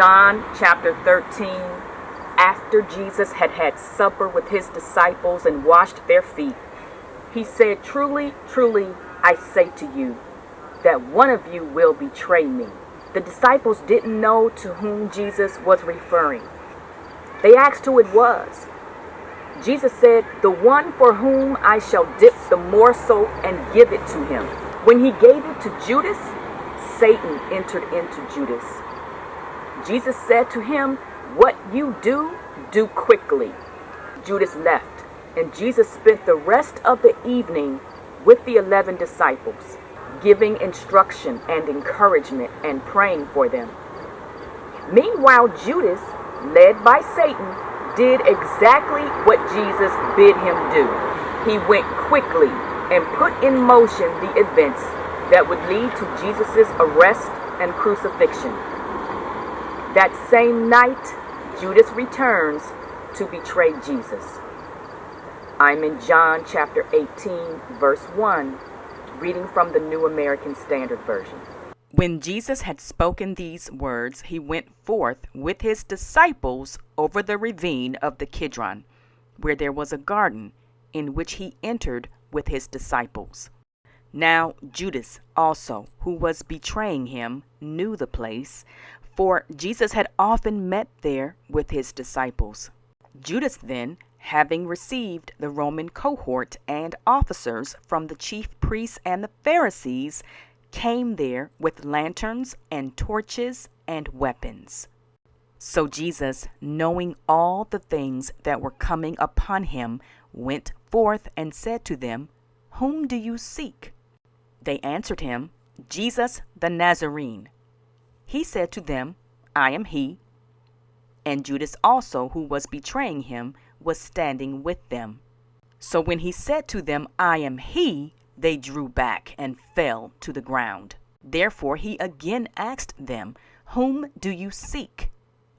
John chapter 13, after Jesus had had supper with his disciples and washed their feet, he said, "Truly, truly, I say to you, that one of you will betray me." The disciples didn't know to whom Jesus was referring. They asked who it was. Jesus said, "The one for whom I shall dip the morsel and give it to him." When he gave it to Judas, Satan entered into Judas. Jesus said to him, "What you do, do quickly." Judas left, and Jesus spent the rest of the evening with the 11 disciples, giving instruction and encouragement and praying for them. Meanwhile, Judas, led by Satan, did exactly what Jesus bid him do. He went quickly and put in motion the events that would lead to Jesus' arrest and crucifixion. That same night, Judas returns to betray Jesus. I'm in John chapter 18, verse 1, reading from the New American Standard Version. When Jesus had spoken these words, he went forth with his disciples over the ravine of the Kidron, where there was a garden, in which he entered with his disciples. Now Judas also, who was betraying him, knew the place, for Jesus had often met there with his disciples. Judas then, having received the Roman cohort and officers from the chief priests and the Pharisees, came there with lanterns and torches and weapons. So Jesus, knowing all the things that were coming upon him, went forth and said to them, "Whom do you seek?" They answered him, "Jesus the Nazarene." He said to them, "I am he." And Judas also, who was betraying him, was standing with them. So when he said to them, "I am he," they drew back and fell to the ground. Therefore he again asked them, "Whom do you seek?"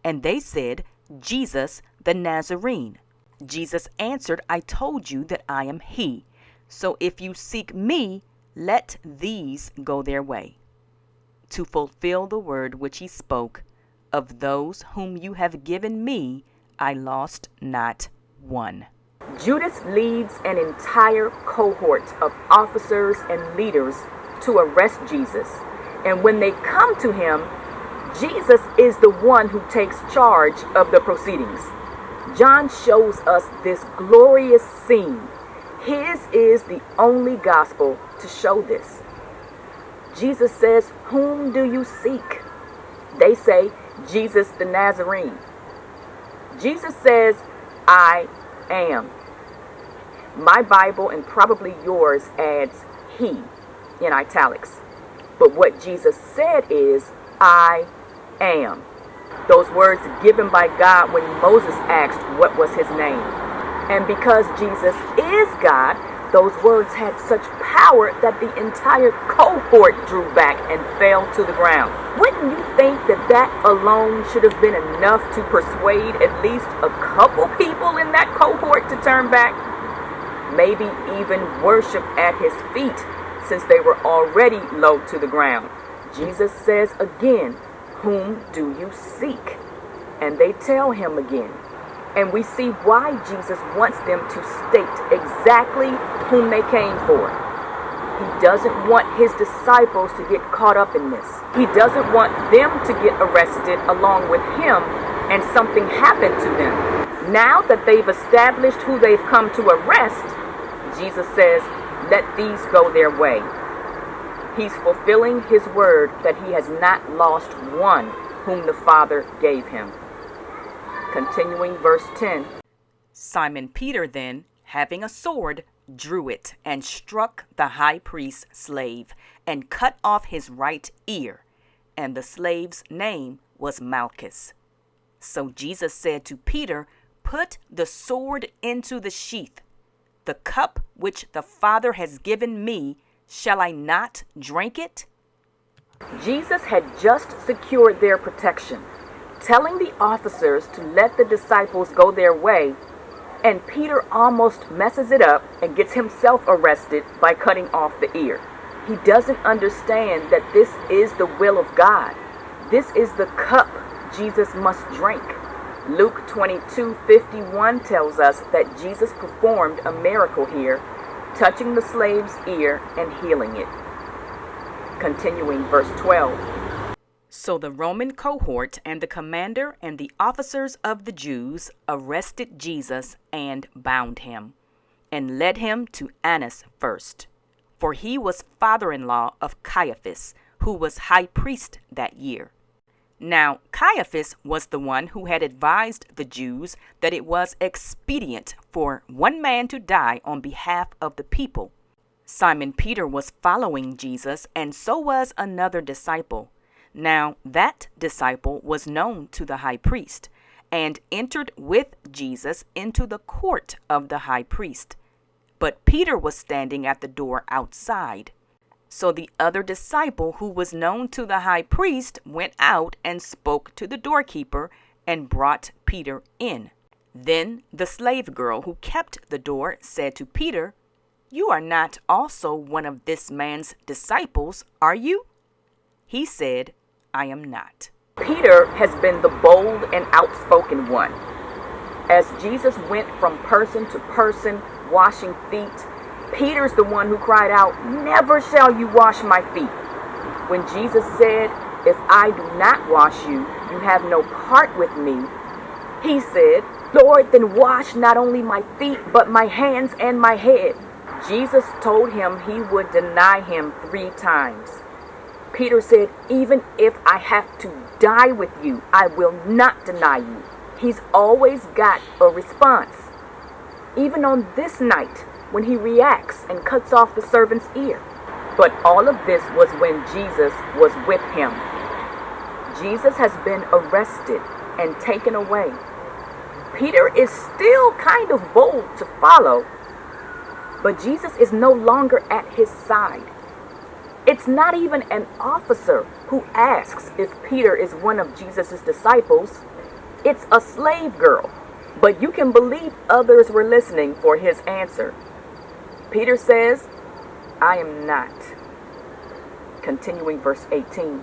And they said, "Jesus the Nazarene." Jesus answered, "I told you that I am he. So if you seek me, let these go their way." To fulfill the word which he spoke, "Of those whom you have given me, I lost not one." Judas leads an entire cohort of officers and leaders to arrest Jesus. And when they come to him, Jesus is the one who takes charge of the proceedings. John shows us this glorious scene. His is the only gospel to show this. Jesus says, "Whom do you seek?" They say, "Jesus the Nazarene." Jesus says, "I am." My Bible, and probably yours, adds "he" in italics. But what Jesus said is, "I am." Those words given by God when Moses asked what was his name. And because Jesus is God, those words had such power that the entire cohort drew back and fell to the ground. Wouldn't you think that that alone should have been enough to persuade at least a couple people in that cohort to turn back? Maybe even worship at his feet, since they were already low to the ground. Jesus says again, "Whom do you seek?" And they tell him again. And we see why Jesus wants them to state exactly whom they came for. He doesn't want his disciples to get caught up in this. He doesn't want them to get arrested along with him and something happen to them. Now that they've established who they've come to arrest, Jesus says, "Let these go their way." He's fulfilling his word that he has not lost one whom the Father gave him. Continuing verse 10. Simon Peter then, having a sword, drew it and struck the high priest's slave and cut off his right ear. And the slave's name was Malchus. So Jesus said to Peter, "Put the sword into the sheath. The cup which the Father has given me, shall I not drink it?" Jesus had just secured their protection, telling the officers to let the disciples go their way, and Peter almost messes it up and gets himself arrested by cutting off the ear. He doesn't understand that this is the will of God. This is the cup Jesus must drink. Luke 22:51 tells us that Jesus performed a miracle here, touching the slave's ear and healing it. Continuing verse 12. So the Roman cohort and the commander and the officers of the Jews arrested Jesus and bound him, and led him to Annas first, for he was father-in-law of Caiaphas, who was high priest that year. Now Caiaphas was the one who had advised the Jews that it was expedient for one man to die on behalf of the people. Simon Peter was following Jesus, and so was another disciple. Now that disciple was known to the high priest, and entered with Jesus into the court of the high priest. But Peter was standing at the door outside. So the other disciple, who was known to the high priest, went out and spoke to the doorkeeper and brought Peter in. Then the slave girl who kept the door said to Peter, "You are not also one of this man's disciples, are you?" He said, "I am not." Peter has been the bold and outspoken one. As Jesus went from person to person washing feet, Peter's the one who cried out, "Never shall you wash my feet." When Jesus said, "If I do not wash you, you have no part with me," he said, "Lord, then wash not only my feet, but my hands and my head." Jesus told him he would deny him 3 times. Peter said, "Even if I have to die with you, I will not deny you." He's always got a response. Even on this night, when he reacts and cuts off the servant's ear. But all of this was when Jesus was with him. Jesus has been arrested and taken away. Peter is still kind of bold to follow, but Jesus is no longer at his side. It's not even an officer who asks if Peter is one of Jesus' disciples. It's a slave girl, but you can believe others were listening for his answer. Peter says, "I am not." Continuing verse 18.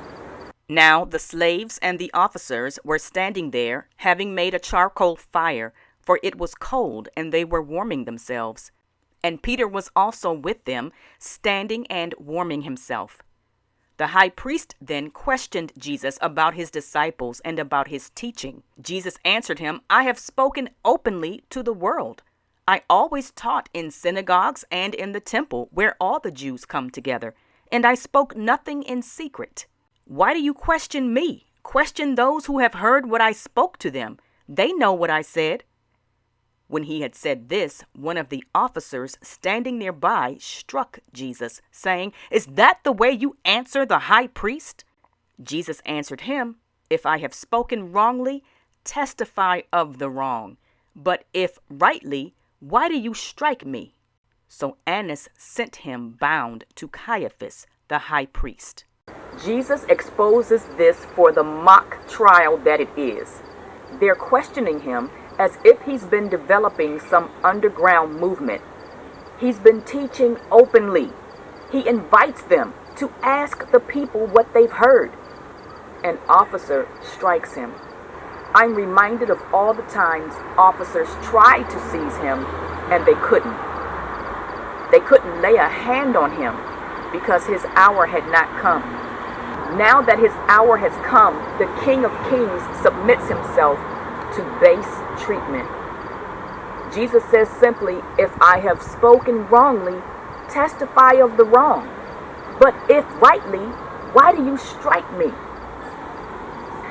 Now the slaves and the officers were standing there, having made a charcoal fire, for it was cold, and they were warming themselves. And Peter was also with them, standing and warming himself. The high priest then questioned Jesus about his disciples and about his teaching. Jesus answered him, "I have spoken openly to the world. I always taught in synagogues and in the temple, where all the Jews come together, and I spoke nothing in secret. Why do you question me? Question those who have heard what I spoke to them. They know what I said." When he had said this, one of the officers standing nearby struck Jesus, saying, "Is that the way you answer the high priest?" Jesus answered him, "If I have spoken wrongly, testify of the wrong. But if rightly, why do you strike me?" So Annas sent him bound to Caiaphas, the high priest. Jesus exposes this for the mock trial that it is. They're questioning him as if he's been developing some underground movement. He's been teaching openly. He invites them to ask the people what they've heard. An officer strikes him. I'm reminded of all the times officers tried to seize him and they couldn't. They couldn't lay a hand on him because his hour had not come. Now that his hour has come, the King of Kings submits himself to base treatment. Jesus says simply, "If I have spoken wrongly, testify of the wrong. But if rightly, why do you strike me?"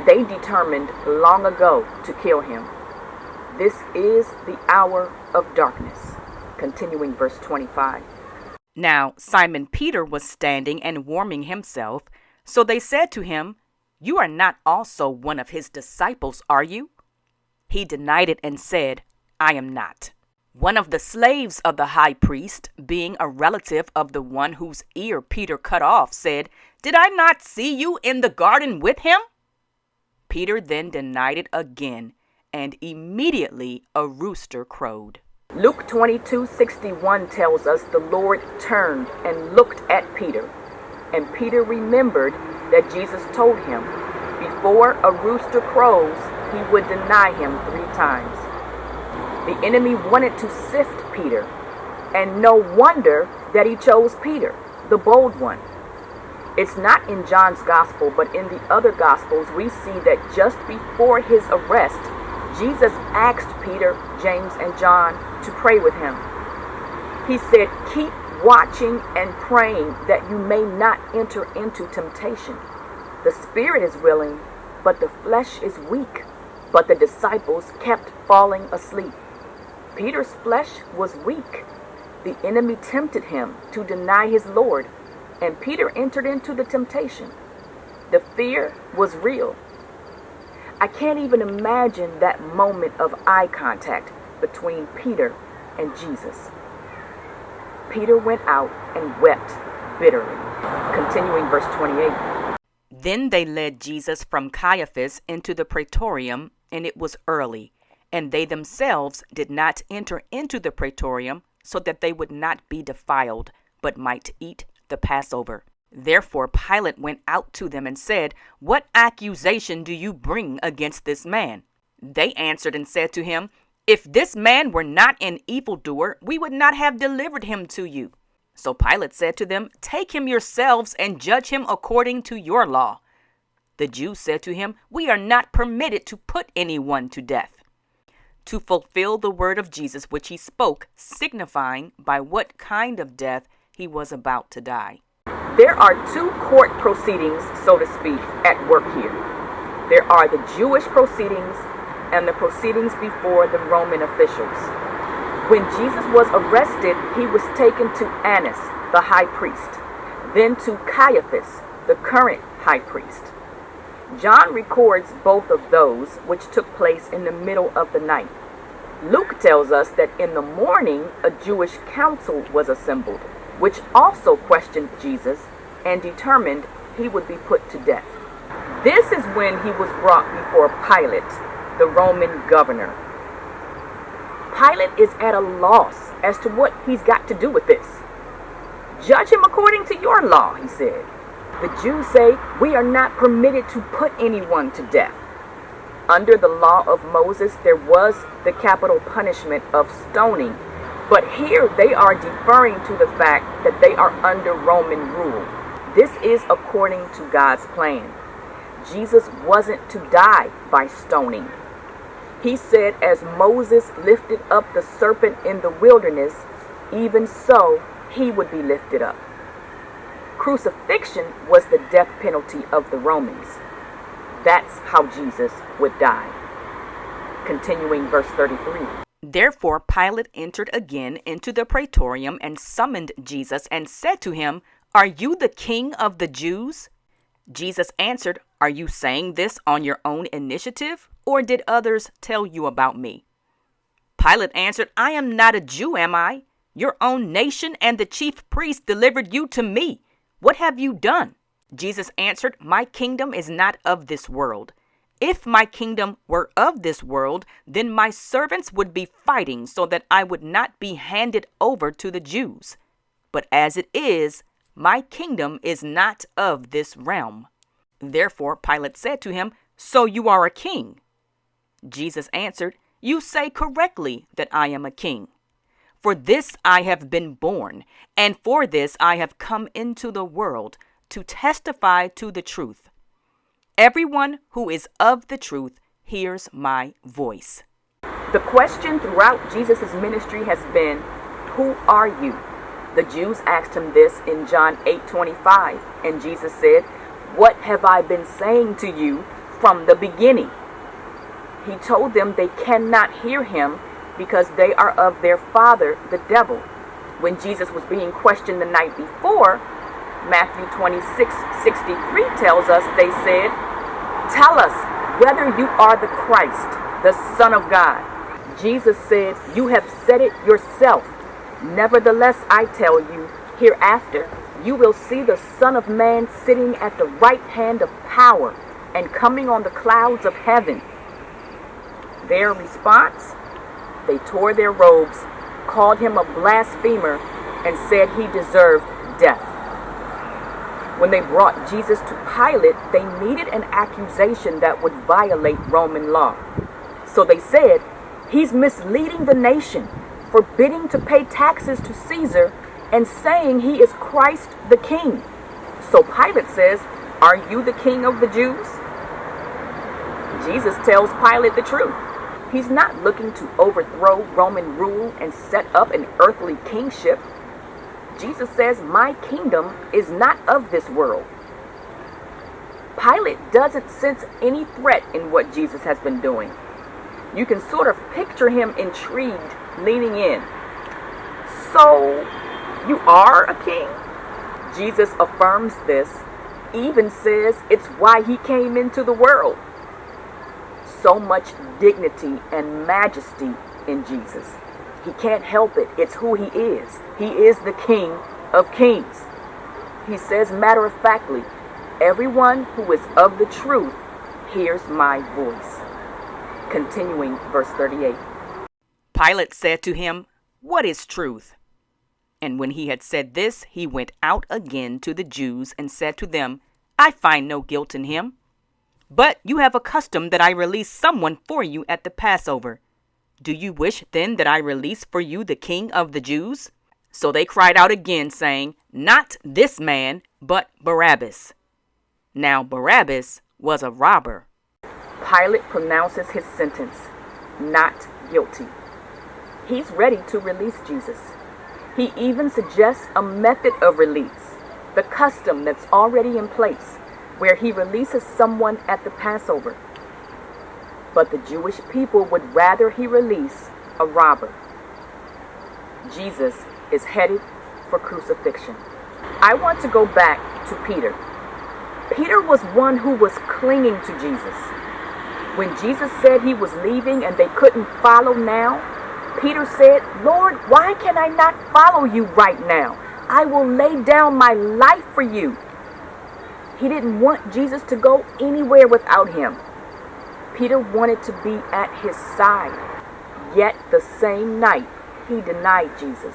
They determined long ago to kill him. This is the hour of darkness. Continuing verse 25. Now Simon Peter was standing and warming himself. So they said to him, "You are not also one of his disciples, are you?" He denied it and said, "I am not." One of the slaves of the high priest, being a relative of the one whose ear Peter cut off, said, "Did I not see you in the garden with him?" Peter then denied it again, and immediately a rooster crowed. Luke 22:61 tells us the Lord turned and looked at Peter, and Peter remembered that Jesus told him, Before a rooster crows, he would deny him 3 times. The enemy wanted to sift Peter, and no wonder that he chose Peter, the bold one. It's not in John's gospel, but in the other gospels, we see that just before his arrest, Jesus asked Peter, James, and John to pray with him. He said, "Keep watching and praying that you may not enter into temptation. The spirit is willing, but the flesh is weak." But the disciples kept falling asleep. Peter's flesh was weak. The enemy tempted him to deny his Lord, and Peter entered into the temptation. The fear was real. I can't even imagine that moment of eye contact between Peter and Jesus. Peter went out and wept bitterly. Continuing verse 28. Then they led Jesus from Caiaphas into the praetorium, and it was early, and they themselves did not enter into the praetorium, so that they would not be defiled, but might eat the Passover. Therefore Pilate went out to them and said, "What accusation do you bring against this man?" They answered and said to him, "If this man were not an evildoer, we would not have delivered him to you." So Pilate said to them, "Take him yourselves and judge him according to your law." The Jews said to him, "We are not permitted to put anyone to death," to fulfill the word of Jesus which he spoke, signifying by what kind of death he was about to die. There are 2 court proceedings, so to speak, at work here. There are the Jewish proceedings and the proceedings before the Roman officials. When Jesus was arrested, he was taken to Annas, the high priest, then to Caiaphas, the current high priest. John records both of those, which took place in the middle of the night. Luke tells us that in the morning a Jewish council was assembled, which also questioned Jesus and determined he would be put to death. This is when he was brought before Pilate, the Roman governor. Pilate is at a loss as to what he's got to do with this. "Judge him according to your law," he said. The Jews say, "We are not permitted to put anyone to death." Under the law of Moses, there was the capital punishment of stoning. But here they are deferring to the fact that they are under Roman rule. This is according to God's plan. Jesus wasn't to die by stoning. He said, as Moses lifted up the serpent in the wilderness, even so he would be lifted up. Crucifixion was the death penalty of the Romans. That's how Jesus would die. Continuing verse 33. Therefore Pilate entered again into the praetorium and summoned Jesus and said to him, "Are you the king of the Jews?" Jesus answered, "Are you saying this on your own initiative, or did others tell you about me?" Pilate answered, "I am not a Jew, am I? Your own nation and the chief priests delivered you to me. What have you done?" Jesus answered, "My kingdom is not of this world. If my kingdom were of this world, then my servants would be fighting so that I would not be handed over to the Jews. But as it is, my kingdom is not of this realm." Therefore Pilate said to him, "So you are a king?" Jesus answered, "You say correctly that I am a king. For this I have been born, and for this I have come into the world, to testify to the truth. Everyone who is of the truth hears my voice." The question throughout Jesus' ministry has been, "Who are you?" The Jews asked him this in John 8:25, and Jesus said, "What have I been saying to you from the beginning?" He told them they cannot hear him because they are of their father, the devil. When Jesus was being questioned the night before, Matthew 26:63 tells us they said, "Tell us whether you are the Christ, the Son of God." Jesus said, "You have said it yourself. Nevertheless, I tell you, hereafter you will see the Son of Man sitting at the right hand of power and coming on the clouds of heaven." Their response? They tore their robes, called him a blasphemer, and said he deserved death. When they brought Jesus to Pilate, they needed an accusation that would violate Roman law. So they said, he's misleading the nation, forbidding to pay taxes to Caesar, and saying he is Christ the King. So Pilate says, are you the king of the Jews? Jesus tells Pilate the truth. He's not looking to overthrow Roman rule and set up an earthly kingship. Jesus says, my kingdom is not of this world. Pilate doesn't sense any threat in what Jesus has been doing. You can sort of picture him intrigued, leaning in. So, you are a king? Jesus affirms this, even says it's why he came into the world. So much dignity and majesty in Jesus. He can't help it. It's who he is. He is the King of Kings. He says matter-of-factly, everyone who is of the truth hears my voice. Continuing verse 38. Pilate said to him, what is truth? And when he had said this, he went out again to the Jews and said to them, I find no guilt in him. But you have a custom that I release someone for you at the Passover. Do you wish then that I release for you the King of the Jews? So they cried out again, saying, not this man, but Barabbas. Now Barabbas was a robber. Pilate pronounces his sentence, not guilty. He's ready to release Jesus. He even suggests a method of release, the custom that's already in place, where he releases someone at the Passover. But the Jewish people would rather he release a robber. Jesus is headed for crucifixion. I want to go back to Peter. Peter was one who was clinging to Jesus. When Jesus said he was leaving and they couldn't follow now, Peter said, Lord, why can I not follow you right now? I will lay down my life for you. He didn't want Jesus to go anywhere without him. Peter wanted to be at his side. Yet the same night, he denied Jesus.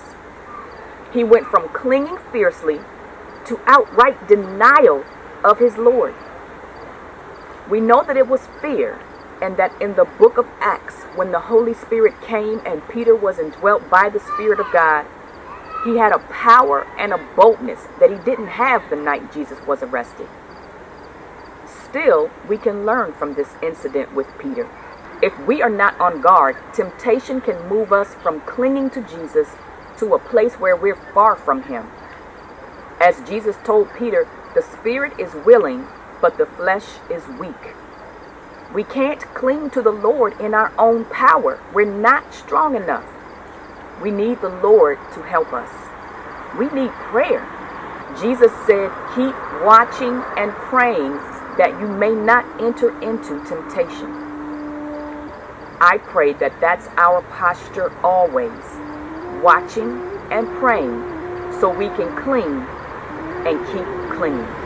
He went from clinging fiercely to outright denial of his Lord. We know that it was fear, and that in the book of Acts, when the Holy Spirit came and Peter was indwelt by the Spirit of God, he had a power and a boldness that he didn't have the night Jesus was arrested. Still, we can learn from this incident with Peter. If we are not on guard, temptation can move us from clinging to Jesus to a place where we're far from him. As Jesus told Peter, the spirit is willing, but the flesh is weak. We can't cling to the Lord in our own power. We're not strong enough. We need the Lord to help us. We need prayer. Jesus said, keep watching and praying that you may not enter into temptation. I pray that that's our posture always, watching and praying so we can cling and keep clinging.